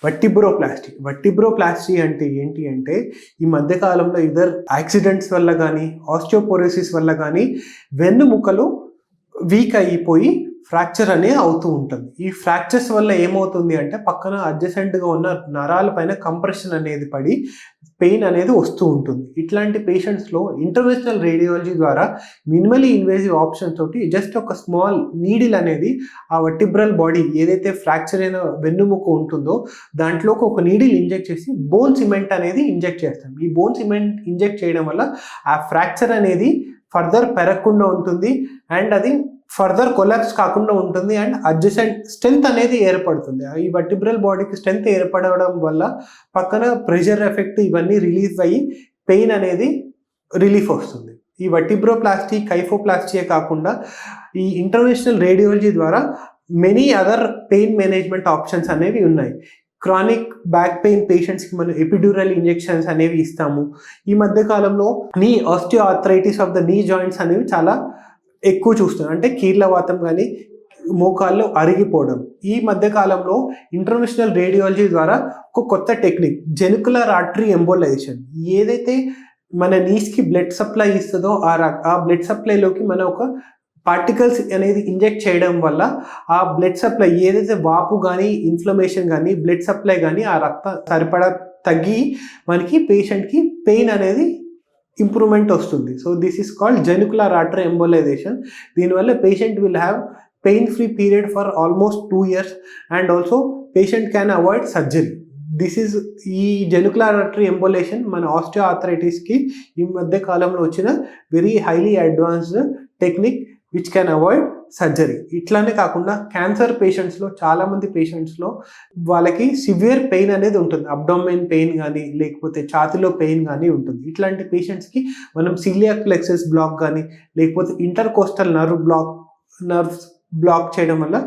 వర్టిబ్రోప్లాస్టీ అంటే ఏంటి అంటే ఈ మధ్య కాలంలో ఇదర్ యాక్సిడెంట్స్ వల్ల కానీ ఆస్టియోపోరోసిస్ వల్ల కానీ వెన్నుముకలు వీక్ అయిపోయి ఫ్రాక్చర్ అనేది అవుతూ ఉంటుంది. ఈ ఫ్రాక్చర్స్ వల్ల ఏమవుతుంది అంటే పక్కన అడ్జసెంట్గా ఉన్న నరాల పైన కంప్రెషన్ అనేది పడి పెయిన్ అనేది వస్తూ ఉంటుంది. ఇట్లాంటి పేషెంట్స్లో ఇంటర్వెన్షనల్ రేడియాలజీ ద్వారా మినిమలీ ఇన్వేజివ్ ఆప్షన్ తోటి జస్ట్ ఒక స్మాల్ నీడిల్ అనేది ఆ వర్టిబ్రల్ బాడీ ఏదైతే ఫ్రాక్చర్ అయిన వెన్నుముక ఉంటుందో దాంట్లోకి ఒక నీడిల్ ఇంజెక్ట్ చేసి బోన్ సిమెంట్ అనేది ఇంజెక్ట్ చేస్తాం. ఈ బోన్ సిమెంట్ ఇంజెక్ట్ చేయడం వల్ల ఆ ఫ్రాక్చర్ అనేది ఫర్దర్ పెరగకుండా ఉంటుంది అండ్ అది ఫర్దర్ కొలాప్స్ కాకుండా ఉంటుంది అండ్ అడ్జసెంట్ స్ట్రెంత్ అనేది ఏర్పడుతుంది. ఈ వర్టిబ్రల్ బాడీకి స్ట్రెంత్ ఏర్పడడం వల్ల పక్కన ప్రెషర్ ఎఫెక్ట్ ఇవన్నీ రిలీజ్ అయ్యి పెయిన్ అనేది రిలీఫ్ వస్తుంది. ఈ వర్టిబ్రోప్లాస్టీ కైఫోప్లాస్టీయే కాకుండా ఈ ఇంటర్వెన్షనల్ రేడియాలజీ ద్వారా many other pain management options అనేవి ఉన్నాయి. క్రానిక్ బ్యాక్ పెయిన్ పేషెంట్స్కి మనం ఎపిడ్యూరల్ ఇంజెక్షన్స్ అనేవి ఇస్తాము. ఈ మధ్య కాలంలో నీ ఆస్టియోఆర్థరైటిస్ ఆఫ్ ద నీ జాయింట్స్ అనేవి చాలా ఎక్కువ చూస్తున్నాం. అంటే కీళ్ళవాతం కానీ మోకాళ్ళు అరిగిపోవడం. ఈ మధ్య కాలంలో ఇంటర్వెన్షనల్ రేడియాలజీ ద్వారా ఒక కొత్త టెక్నిక్ జెనికులర్ ఆర్టరీ ఎంబోలైజేషన్ ఏదైతే మన నీస్కి బ్లడ్ సప్లై ఇస్తుందో ఆ బ్లడ్ సప్లైలోకి మన ఒక పార్టికల్స్ అనేది ఇంజెక్ట్ చేయడం వల్ల ఆ బ్లడ్ సప్లై ఏదైతే వాపు కానీ ఇన్ఫ్లమేషన్ కానీ బ్లడ్ సప్లై కానీ ఆ రక్త సరిపడా తగ్గి మనకి పేషెంట్కి పెయిన్ అనేది ఇంప్రూవ్మెంట్ వస్తుంది. So this is called genicular artery embolisation. దీనివల్ల patient will have pain free period for almost 2 years and also patient can avoid surgery. ఈ జెనికులర్ ఆర్టరీ ఎంబోలేషన్ మన ఆస్టియోఆర్థరైటిస్కి ఈ మధ్య కాలంలో వచ్చిన very highly advanced technique which can avoid surgery. ఇట్లానే కాకుండా cancer పేషెంట్స్లో చాలామంది పేషెంట్స్లో వాళ్ళకి సివియర్ పెయిన్ అనేది ఉంటుంది. అబ్డామిన్ పెయిన్ కానీ లేకపోతే ఛాతిలో పెయిన్ కానీ ఉంటుంది. ఇట్లాంటి పేషెంట్స్కి మనం సిలియాక్ ప్లెక్సస్ బ్లాక్ కానీ లేకపోతే ఇంటర్కోస్టల్ నర్వ్స్ బ్లాక్ చేయడం వల్ల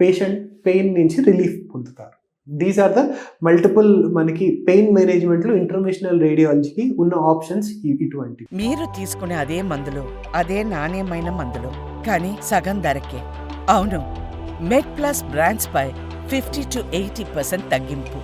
పేషెంట్ పెయిన్ నుంచి రిలీఫ్ పొందుతారు. దీస్ ఆర్ ద మల్టిపుల్ మనకి పెయిన్ మేనేజ్మెంట్లో ఇంటర్వెన్షనల్ రేడియాలజీకి ఉన్న ఆప్షన్స్ ఇటువంటి. మీరు తీసుకునే అదే మందులు అదే నాణ్యమైన మందులు కానీ సగం ధరకే. అవును, మెడ్ ప్లస్ బ్రాండ్స్ పై 50 to 80% తగ్గింపు.